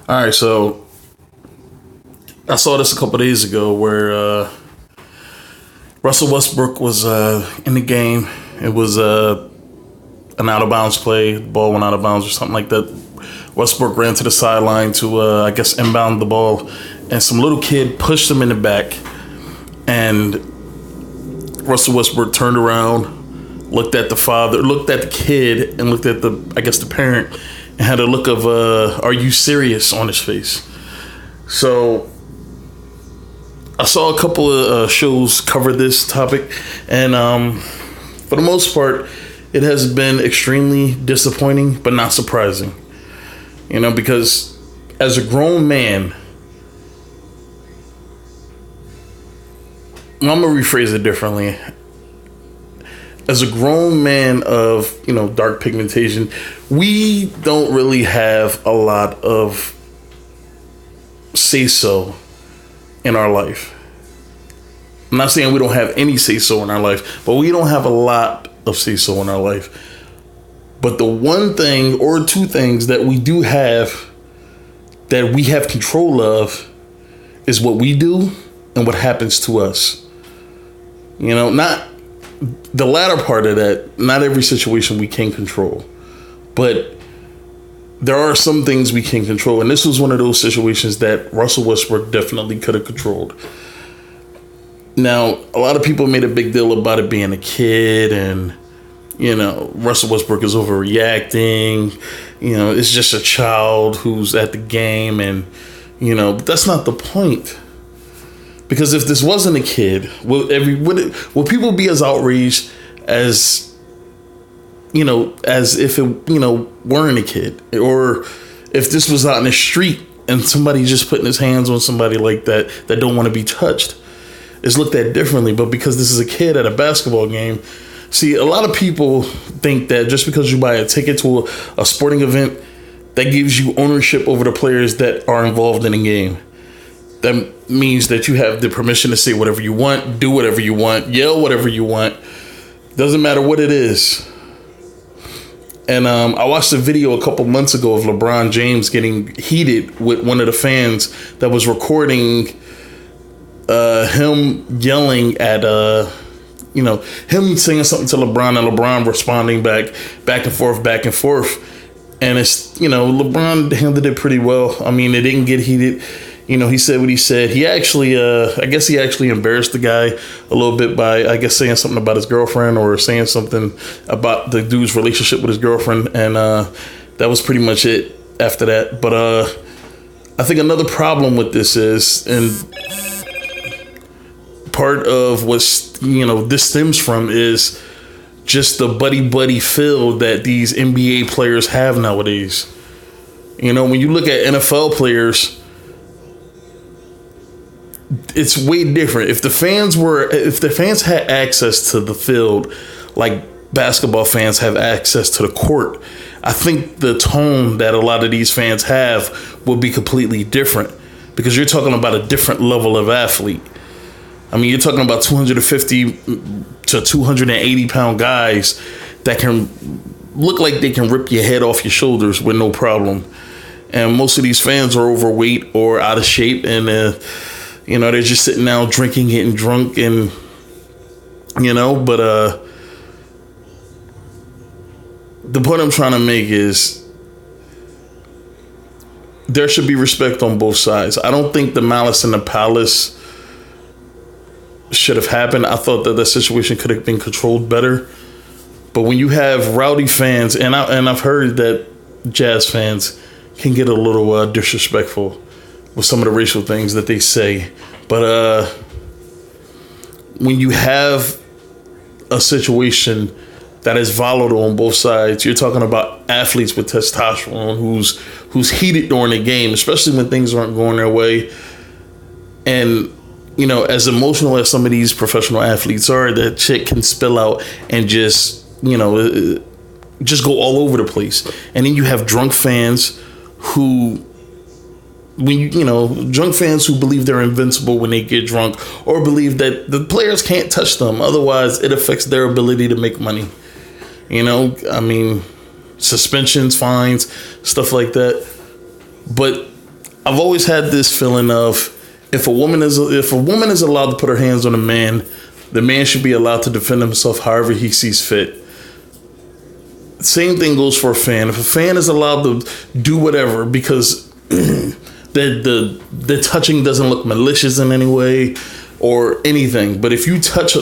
All right, so I saw this a couple days ago where Russell Westbrook was in the game. It was an out of bounds play. The ball went out of bounds or something like that. Westbrook ran to the sideline to, I guess, inbound the ball, and some little kid pushed him in the back. And Russell Westbrook turned around, looked at the father, looked at the kid, and looked at the parent, and had a look of "Are you serious?" on his face. So I saw a couple of shows cover this topic, and for the most part, it has been extremely disappointing, but not surprising. Because as a grown man, I'm gonna rephrase it differently. As a grown man of dark pigmentation, we don't really have a lot of say so in our life. I'm not saying we don't have any say so in our life, but we don't have a lot of say so in our life. But the one thing or two things that we do have that we have control of is what we do and what happens to us. Not the latter part of that. Not every situation we can control, but there are some things we can control. And this was one of those situations that Russell Westbrook definitely could have controlled. Now, a lot of people made a big deal about it being a kid and, Russell Westbrook is overreacting. It's just a child who's at the game. And, but that's not the point. Because if this wasn't a kid, would people be as outraged as, as if it, weren't a kid? Or if this was out in the street and somebody just putting his hands on somebody like that don't want to be touched, it's looked at differently. But because this is a kid at a basketball game, see, a lot of people think that just because you buy a ticket to a sporting event, that gives you ownership over the players that are involved in the game. That means that you have the permission to say whatever you want, do whatever you want, yell whatever you want. Doesn't matter what it is. And I watched a video a couple months ago of LeBron James getting heated with one of the fans that was recording him yelling at him saying something to LeBron and LeBron responding back and forth. And it's, LeBron handled it pretty well. I mean, it didn't get heated. He said what he said. He actually, I guess he actually embarrassed the guy a little bit by, I guess, saying something about his girlfriend or saying something about the dude's relationship with his girlfriend. And that was pretty much it after that. But I think another problem with this is, and part of what, this stems from is just the buddy feel that these NBA players have nowadays. When you look at NFL players, it's way different. If the fans had access to the field like basketball fans have access to the court, I think the tone that a lot of these fans have will be completely different, because you're talking about a different level of athlete. I mean, you're talking about 250 to 280 pound guys that can look like they can rip your head off your shoulders with no problem. And most of these fans are overweight or out of shape, and they're just sitting down drinking, getting drunk, and but the point I'm trying to make is there should be respect on both sides. I don't think the malice in the palace should have happened. I thought that the situation could have been controlled better. But when you have rowdy fans, and I've heard that Jazz fans can get a little disrespectful with some of the racial things that they say. But when you have a situation that is volatile on both sides, you're talking about athletes with testosterone who's heated during the game, especially when things aren't going their way. And as emotional as some of these professional athletes are, that shit can spill out and just go all over the place. And then you have drunk fans who drunk fans who believe they're invincible when they get drunk, or believe that the players can't touch them, otherwise it affects their ability to make money. Suspensions, fines, stuff like that. But I've always had this feeling of if a woman is allowed to put her hands on a man, the man should be allowed to defend himself however he sees fit. Same thing goes for a fan. If a fan is allowed to do whatever because the touching doesn't look malicious in any way or anything, but if you touch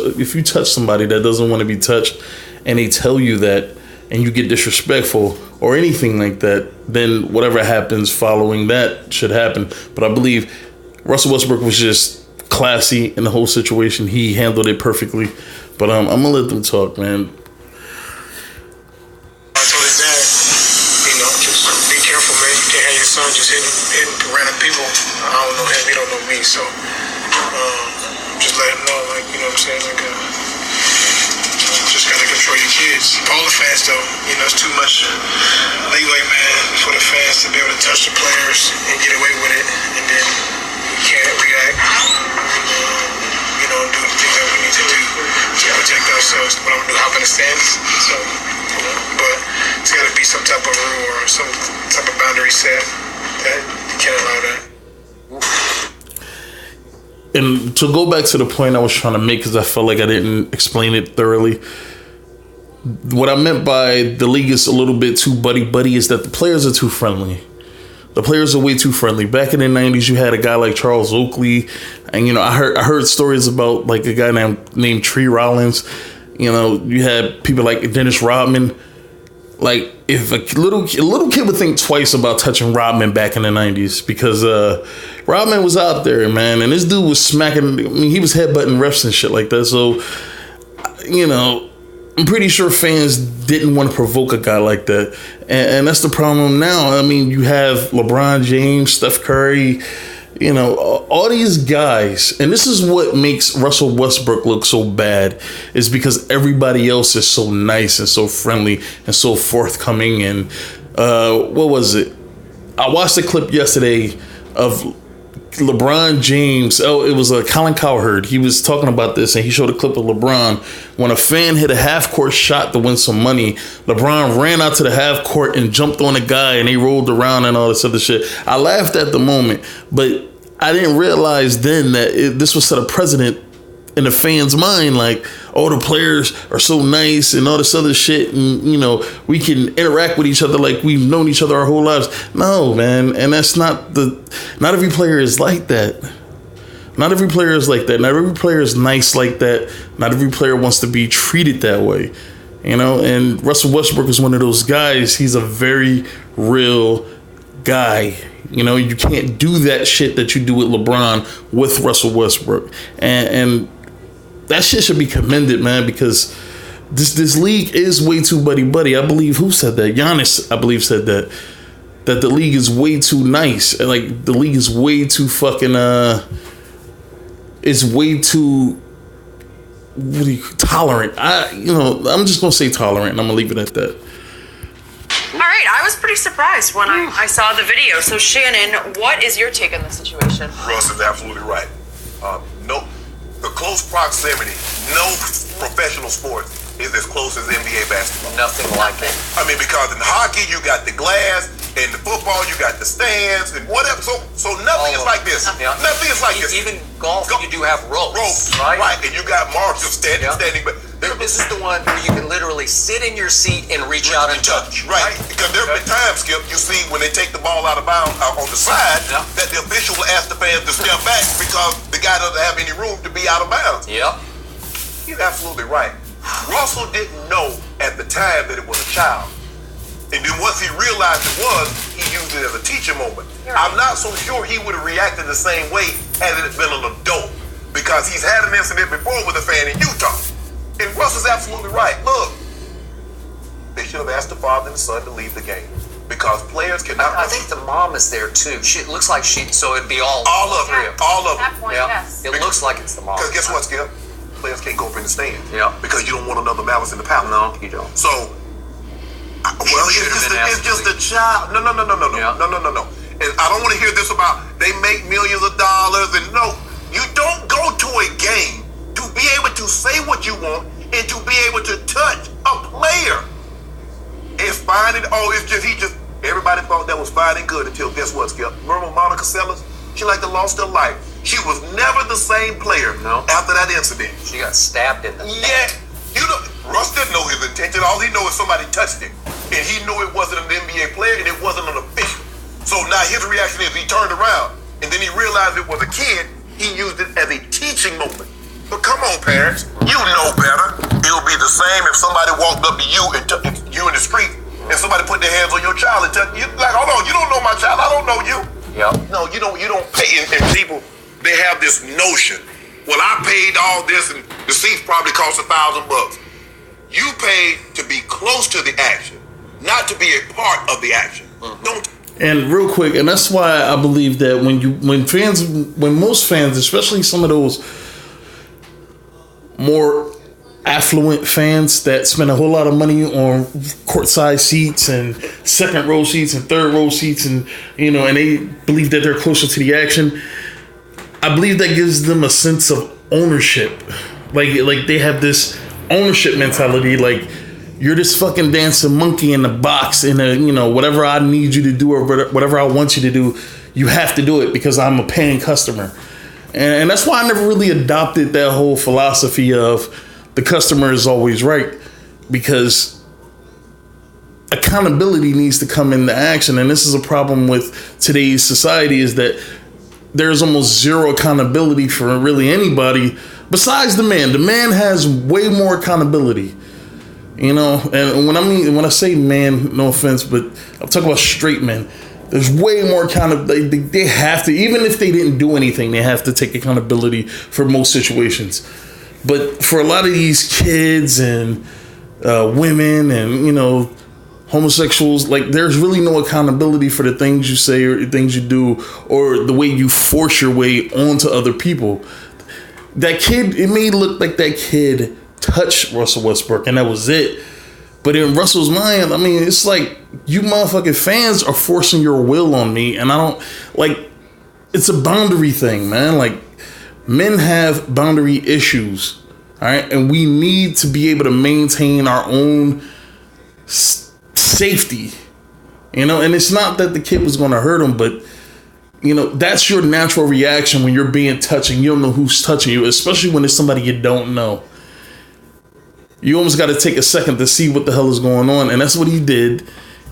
somebody that doesn't want to be touched and they tell you that and you get disrespectful or anything like that, then whatever happens following that should happen. But I believe Russell Westbrook was just classy in the whole situation. He handled it perfectly. But I'm gonna let them talk, man. I told his dad, just be careful, man. You can't have your son just hitting random people. I don't know him, he don't know me, so just let him know, you know what I'm saying? Just gotta control your kids. All the fans, though, it's too much leeway, man, for the fans to be able to touch the players and get away with it, and then we can't react, do the things that we need to do to protect ourselves. But I'm gonna do hop in the stands, so, but it's gotta be some type of rule or some type of boundary set that you can't allow that. And to go back to the point I was trying to make, because I felt like I didn't explain it thoroughly. What I meant by the league is a little bit too buddy-buddy is that the players are too friendly. The players are way too friendly. Back in the 90s, you had a guy like Charles Oakley. And, I heard stories about like a guy named Tree Rollins. You had people like Dennis Rodman. Like, if a little kid would think twice about touching Rodman back in the 90s, because Rodman was out there, man, and this dude was smacking. I mean, he was headbutting refs and shit like that. So, I'm pretty sure fans didn't want to provoke a guy like that, and that's the problem now. I mean, you have LeBron James, Steph Curry, all these guys, and this is what makes Russell Westbrook look so bad, is because everybody else is so nice and so friendly and so forthcoming. And what was it? I watched a clip yesterday of LeBron James. Oh, it was Colin Cowherd. He was talking about this, and he showed a clip of LeBron when a fan hit a half-court shot to win some money. LeBron ran out to the half-court and jumped on a guy, and they rolled around and all this other shit. I laughed at the moment, but I didn't realize then that this was set a precedent in the fans' mind, like, oh, the players are so nice and all this other shit, and we can interact with each other like we've known each other our whole lives. No, man, and that's not every player is like that. Not every player is like that. Not every player is nice like that. Not every player wants to be treated that way. And Russell Westbrook is one of those guys. He's a very real guy. You can't do that shit that you do with LeBron with Russell Westbrook. And that shit should be commended, man, because this league is way too buddy-buddy. I believe, who said that? Giannis, I believe, said that the league is way too nice. Like, the league is way too fucking, is way too, tolerant. I'm just going to say tolerant, and I'm going to leave it at that. All right, I was pretty surprised when I saw the video. So, Shannon, what is your take on the situation? Russ is absolutely right. The close proximity, no professional sport is as close as NBA basketball. Nothing like it. I mean, because in hockey, you got the glass, in the football, you got the stands, and whatever. So nothing is like this. Yeah. Nothing is like this. Even golf, you do have ropes. Right? And you got marks of standing, but this is the one where you can literally sit in your seat and reach out and touch. Right. Because there have been times, Skip, you see when they take the ball out of bounds on the side, that the official will ask the fans to step back because the guy doesn't have any room to be out of bounds. Yep. He's absolutely right. Russell didn't know at the time that it was a child. And then once he realized it was, he used it as a teaching moment. I'm not so sure he would have reacted the same way had it been an adult, because he's had an incident before with a fan in Utah. And Russell's absolutely right. Look, they should have asked the father and the son to leave the game, because players cannot. I think the mom is there too. It looks like so it'd be all of them. All of them. At that point, yes. It looks like it's the mom. Because guess what, Skip? Players can't go up in the stands. Yeah. Because you don't want another malice in the palace. No, you don't. So, it's just a child. No. No. And I don't want to hear this about they make millions of dollars, and no, you don't go to a game to be able to say what you want and to be able to touch a player. It's fine, and it's just Everybody thought that was fine and good until guess what, Skip? Remember Monica Sellers? She like to lost her life. She was never the same player after that incident. She got stabbed in the neck. You know, Russ didn't know his intention. All he knew is somebody touched him. And he knew it wasn't an NBA player and it wasn't an official. So now his reaction is he turned around and then he realized it was a kid. He used it as a teaching moment. But come on, parents, you know better. It would be the same if somebody walked up to you and you in the street and somebody put their hands on your child and you like, hold on, you don't know my child, I don't know you. Yep. No, you don't pay. And people, they have this notion. Well, I paid all this, and the seats probably cost $1,000. You pay to be close to the action, not to be a part of the action. Don't. And real quick, and that's why I believe that when most fans, especially some of those more affluent fans that spend a whole lot of money on courtside seats and second row seats and third row seats, and and they believe that they're closer to the action, I believe that gives them a sense of ownership. Like they have this ownership mentality, like you're this fucking dancing monkey in the box in a, whatever I need you to do or whatever I want you to do, you have to do it because I'm a paying customer. And that's why I never really adopted that whole philosophy of the customer is always right, because accountability needs to come into action. And this is a problem with today's society, is that there's almost zero accountability for really anybody besides the man. The man has way more accountability, and when I say man, no offense, but I'm talking about straight men. There's way more accountability. They have to, even if they didn't do anything, they have to take accountability for most situations. But for a lot of these kids and women and, homosexuals, like there's really no accountability for the things you say or the things you do or the way you force your way onto other people. That kid, it may look like that kid touched Russell Westbrook and that was it. But in Russell's mind, I mean, it's like you motherfucking fans are forcing your will on me, and I don't like. It's a boundary thing, man. Like men have boundary issues, all right, and we need to be able to maintain our own safety, and it's not that the kid was going to hurt him, but that's your natural reaction when you're being touched and you don't know who's touching you, especially when it's somebody you don't know. You almost got to take a second to see what the hell is going on, and that's what he did.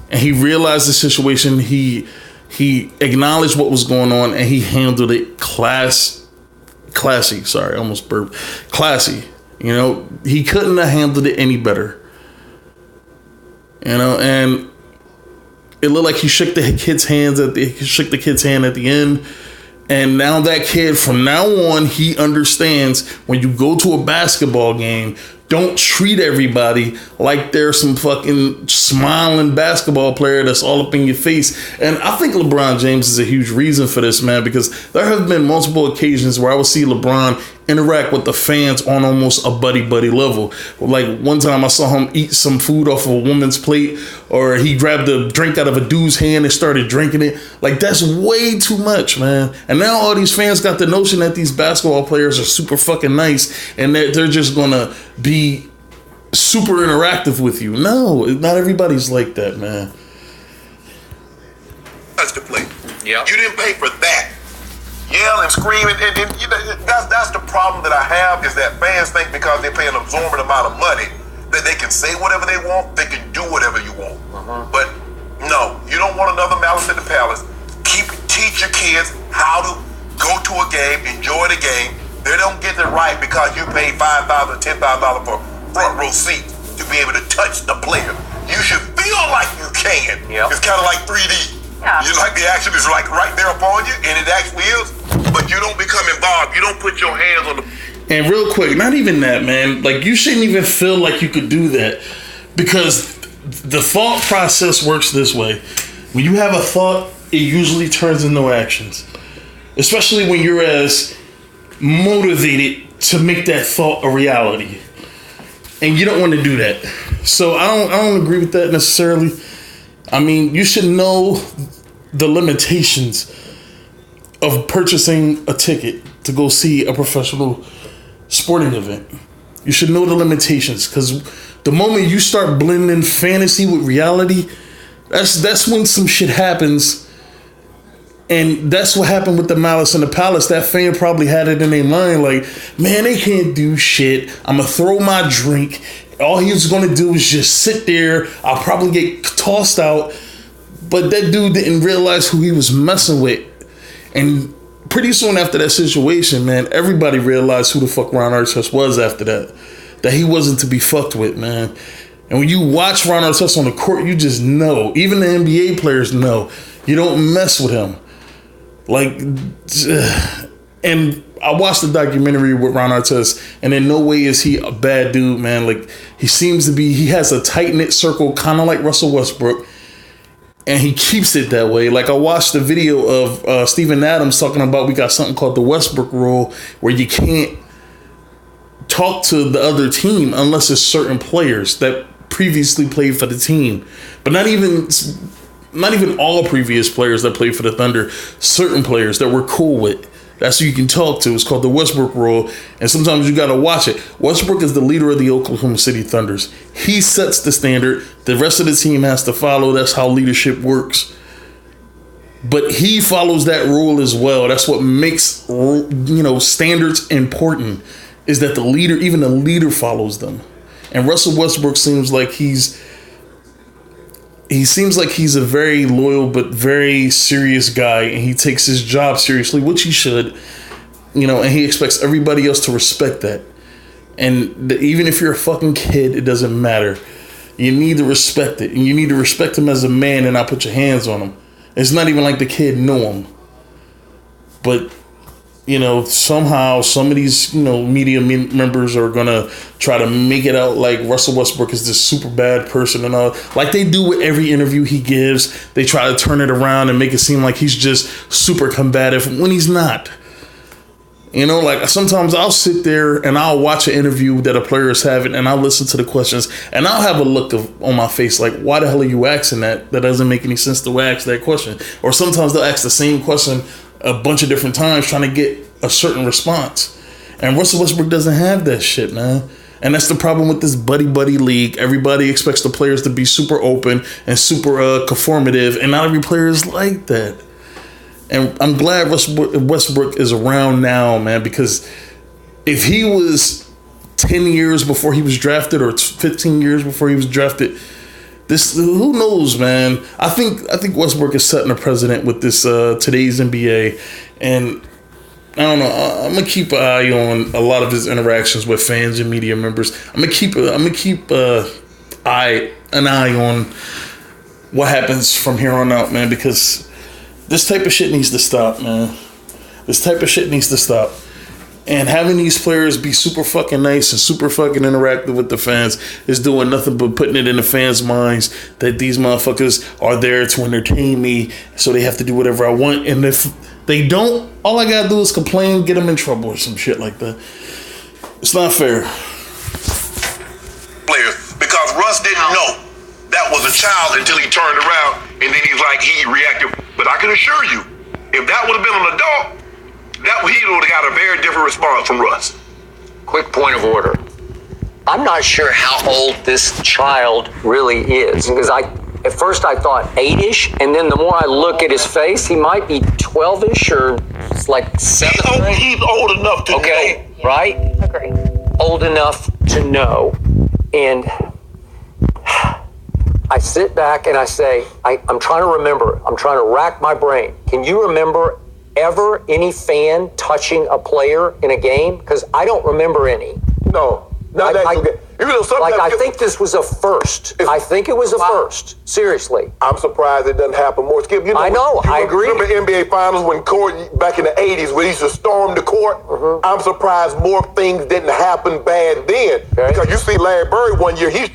And he realized the situation. He acknowledged what was going on, and he handled it classy. Sorry, I almost burped. Classy. He couldn't have handled it any better. And it looked like he shook the kid's hand at the end. And now that kid, from now on, he understands when you go to a basketball game, don't treat everybody like they're some fucking smiling basketball player that's all up in your face. And I think LeBron James is a huge reason for this, man, because there have been multiple occasions where I would see LeBron interact with the fans on almost a buddy level. Like one time I saw him eat some food off of a woman's plate, or he grabbed a drink out of a dude's hand and started drinking it. Like, that's way too much, man. And now all these fans got the notion that these basketball players are super fucking nice and that they're just gonna be super interactive with you. No, not everybody's like that, man. Touch the plate. Yeah. You didn't pay for that. Yell and scream, and that's the problem that I have, is that fans think because they pay an absorbent amount of money that they can say whatever they want, they can do whatever you want. But no, you don't want another Malice at the Palace. Teach your kids how to go to a game, enjoy the game. They don't get it right because you pay $5,000, $10,000 for front row seat to be able to touch the player. You should feel like you can. Yep. It's kind of like 3D. Yeah. You like the action is like right there upon you, and it actually is, but you don't become involved. You don't put your hands on the. And real quick, not even that, man. Like, you shouldn't even feel like you could do that, because the thought process works this way. When you have a thought, it usually turns into actions, especially when you're as motivated to make that thought a reality, and you don't want to do that. So I don't agree with that necessarily. I mean, you should know the limitations of purchasing a ticket to go see a professional sporting event. You should know the limitations, because the moment you start blending fantasy with reality, That's when some shit happens. And that's what happened with the Malice in the Palace. That fan probably had it in their mind like, man, they can't do shit. I'm going to throw my drink. All he was going to do is just sit there. I'll probably get tossed out. But that dude didn't realize who he was messing with. And pretty soon after that situation, man, everybody realized who the fuck Ron Artest was after that. That he wasn't to be fucked with, man. And when you watch Ron Artest on the court, you just know. Even the NBA players know. You don't mess with him. Like, and I watched the documentary with Ron Artest, and in no way is he a bad dude, man. Like, he has a tight-knit circle, kind of like Russell Westbrook, and he keeps it that way. Like, I watched the video of Steven Adams talking about we got something called the Westbrook rule, where you can't talk to the other team unless it's certain players that previously played for the team. But not even all previous players that played for the Thunder, certain players that we're cool with. That's who you can talk to. It's called the Westbrook rule. And sometimes you got to watch it. Westbrook is the leader of the Oklahoma City Thunders. He sets the standard. The rest of the team has to follow. That's how leadership works. But he follows that rule as well. That's what makes, standards important, is that even the leader follows them. And Russell Westbrook seems like he's a very loyal but very serious guy, and he takes his job seriously, which he should, and he expects everybody else to respect that. And even if you're a fucking kid, it doesn't matter. You need to respect it, and you need to respect him as a man and not put your hands on him. It's not even like the kid knew him. But somehow some of these, media members are going to try to make it out like Russell Westbrook is this super bad person and all. Like they do with every interview he gives. They try to turn it around and make it seem like he's just super combative when he's not. Like sometimes I'll sit there and I'll watch an interview that a player is having and I'll listen to the questions and I'll have a look on my face like, why the hell are you asking that? That doesn't make any sense to ask that question. Or sometimes they'll ask the same question a bunch of different times trying to get a certain response. And Russell Westbrook doesn't have that shit, man. And that's the problem with this buddy-buddy league. Everybody expects the players to be super open and super conformative, and not every player is like that. And I'm glad Westbrook is around now, man, because if he was 10 years before he was drafted or 15 years before he was drafted, who knows, man? I think Westbrook is setting a precedent with this today's NBA, and I don't know. I'm gonna keep an eye on a lot of his interactions with fans and media members. I'm gonna keep an eye on what happens from here on out, man, because this type of shit needs to stop, man. This type of shit needs to stop. And having these players be super fucking nice and super fucking interactive with the fans is doing nothing but putting it in the fans' minds that these motherfuckers are there to entertain me, so they have to do whatever I want. And if they don't, all I gotta do is complain, get them in trouble or some shit like that. It's not fair. Players, because Russ didn't know that was a child until he turned around and then he reacted. But I can assure you, if that would have been an adult, that he would have got a very different response from Russ. Quick point of order. I'm not sure how old this child really is, because at first I thought 8-ish, and then the more I look at his face, he might be 12-ish or like 7. He's old enough to know. Okay, right? Agree. Old enough to know. And I sit back and I say, I'm trying to remember. I'm trying to rack my brain. Can you remember ever any fan touching a player in a game? Because I don't remember any. No, not that. I think this was a first. I think it was a first. Seriously. I'm surprised it doesn't happen more. Skip, I know, I agree. Remember NBA Finals when court back in the 80s when he used to storm the court? Mm-hmm. I'm surprised more things didn't happen bad then. Okay. Because you see Larry Bird one year, he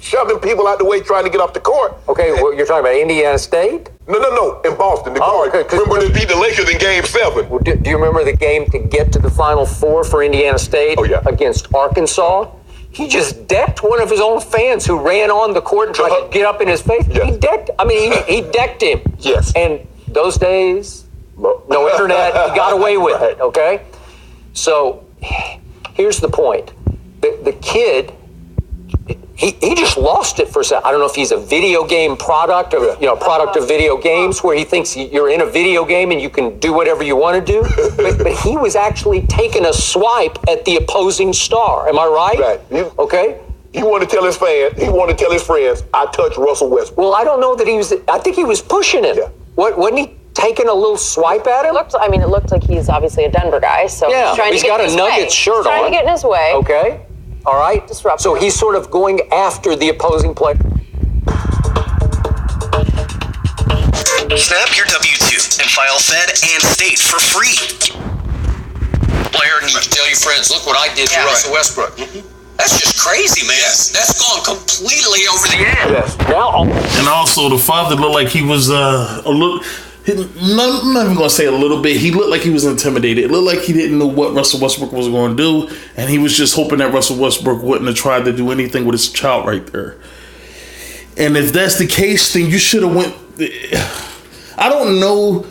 shoving people out the way trying to get off the court. Okay, well, you're talking about Indiana State? No, in Boston. Remember they beat the Lakers in Game 7. Well, do you remember the game to get to the Final Four for Indiana State against Arkansas? He just decked one of his own fans who ran on the court and tried to get up in his face. Yes. He decked him. Yes. And those days, no internet, he got away with it, okay? So here's the point. The kid, he just lost it for a second. I don't know if he's a video game product or product of video games where he thinks you're in a video game and you can do whatever you want to do. but he was actually taking a swipe at the opposing star. Am I right? Right. Okay. He wanted to tell his fans, he wanted to tell his friends, I touched Russell Westbrook. Well, I don't know that I think he was pushing him. Yeah. Wasn't he taking a little swipe at him? It looked like he's obviously a Denver guy, so He's got a Nuggets shirt on. Trying to get in his way. Okay. All right. Disrupt So him. he's sort of going after the opposing player. Snap your W-2 and file Fed and state for free. Player, and you tell your friends, look what I did to Russell Westbrook. That's just crazy, man. That's gone completely over the edge. Yes. Now, And also, the father looked like he was a little. I'm not even gonna say a little bit. He looked like he was intimidated. It looked like he didn't know what Russell Westbrook was going to do, and he was just hoping that Russell Westbrook wouldn't have tried to do anything with his child right there. And if that's the case, then you should have went. I don't know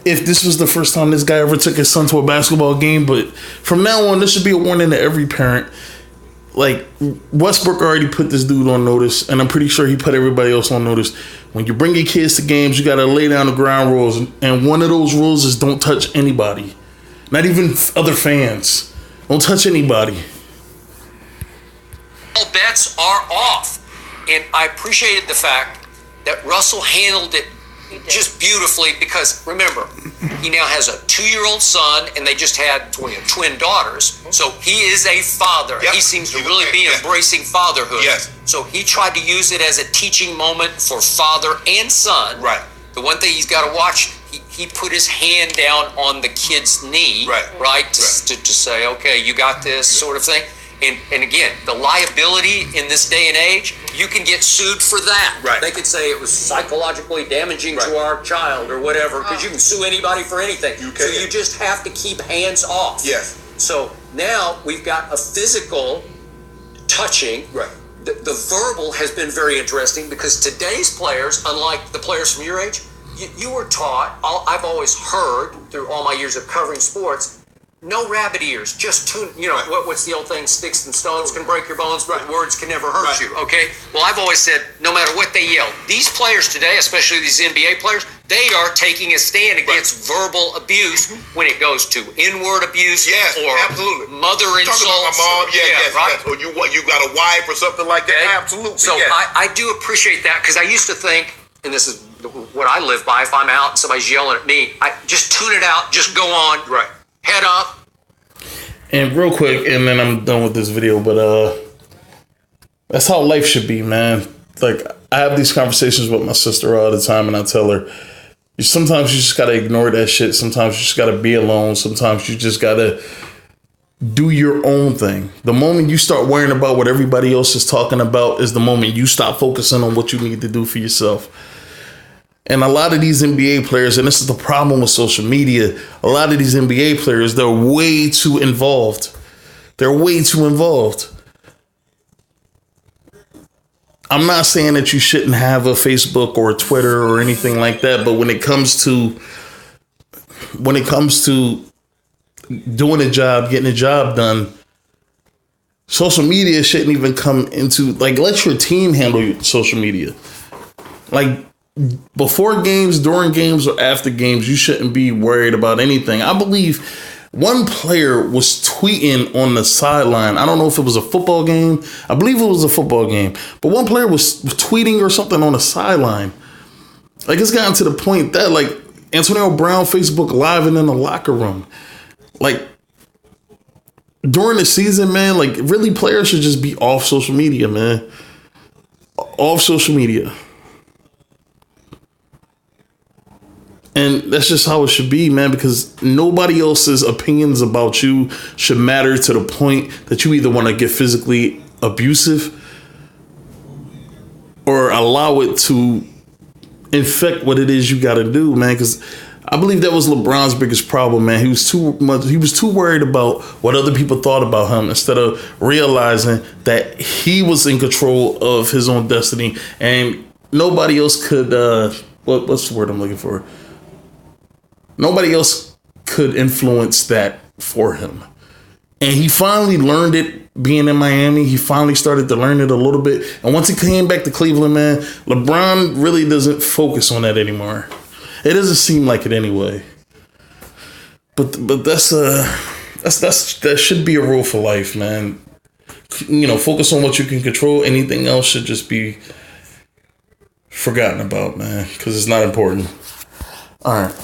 if this was the first time this guy ever took his son to a basketball game, but from now on, this should be a warning to every parent. Like, Westbrook already put this dude on notice, and I'm pretty sure he put everybody else on notice. When you bring your kids to games, you got to lay down the ground rules, and one of those rules is don't touch anybody. Not even other fans. Don't touch anybody. all bets are off. And I appreciated the fact that Russell handled it just beautifully because, remember, he now has a 2-year-old son and they just had twin daughters. So he is a father. Yep. He seems to really be embracing fatherhood. Yes. So he tried to use it as a teaching moment for father and son. Right. The one thing he's got to watch, he put his hand down on the kid's knee, right? To say, okay, you got this sort of thing. And again, the liability in this day and age, you can get sued for that. Right. They could say it was psychologically damaging to our child or whatever, because you can sue anybody for anything. You So can. you just have to keep hands off. Yes. So now we've got a physical touching. Right. The verbal has been very interesting because today's players, unlike the players from your age, you were taught, I've always heard through all my years of covering sports, no rabbit ears, just tune, what's the old thing, sticks and stones can break your bones, but words can never hurt you, okay? Well, I've always said, no matter what they yell, these players today, especially these NBA players, they are taking a stand against verbal abuse when it goes to inward abuse or absolutely. mother insults. Talking about my mom, right? Or you got a wife or something like that, absolutely. So I do appreciate that because I used to think, and this is what I live by, if I'm out and somebody's yelling at me, I just tune it out, just go on, head up. And real quick, and then I'm done with this video, but that's how life should be, man. Like, I have these conversations with my sister all the time, and I tell her, sometimes you just gotta ignore that shit. Sometimes you just gotta be alone. Sometimes you just gotta do your own thing. The moment you start worrying about what everybody else is talking about is the moment you stop focusing on what you need to do for yourself. And a lot of these NBA players, and this is the problem with social media, a lot of these NBA players, they're way too involved. They're way too involved. I'm not saying that you shouldn't have a Facebook or a Twitter or anything like that, but when it comes to doing a job, getting a job done, social media shouldn't even come into, like, let your team handle your social media. Like, before games, during games, or after games, you shouldn't be worried about anything. I believe one player was tweeting on the sideline. I don't know if it was a football game. I believe it was a football game. But one player was tweeting or something on the sideline. Like, it's gotten to the point that, like, Antonio Brown Facebook Live and in the locker room. Like, during the season, man, like, really players should just be off social media, man. Off social media. And that's just how it should be, man, because nobody else's opinions about you should matter to the point that you either want to get physically abusive or allow it to infect what it is you got to do, man. Because I believe that was LeBron's biggest problem, man. He was too worried about what other people thought about him instead of realizing that he was in control of his own destiny and nobody else could. What's the word I'm looking for? Nobody else could influence that for him. And he finally learned it being in Miami, he finally started to learn it a little bit. And once he came back to Cleveland, man, LeBron really doesn't focus on that anymore. It doesn't seem like it anyway. But that should be a rule for life, man. You know, focus on what you can control. Anything else should just be forgotten about, man, because it's not important. All right.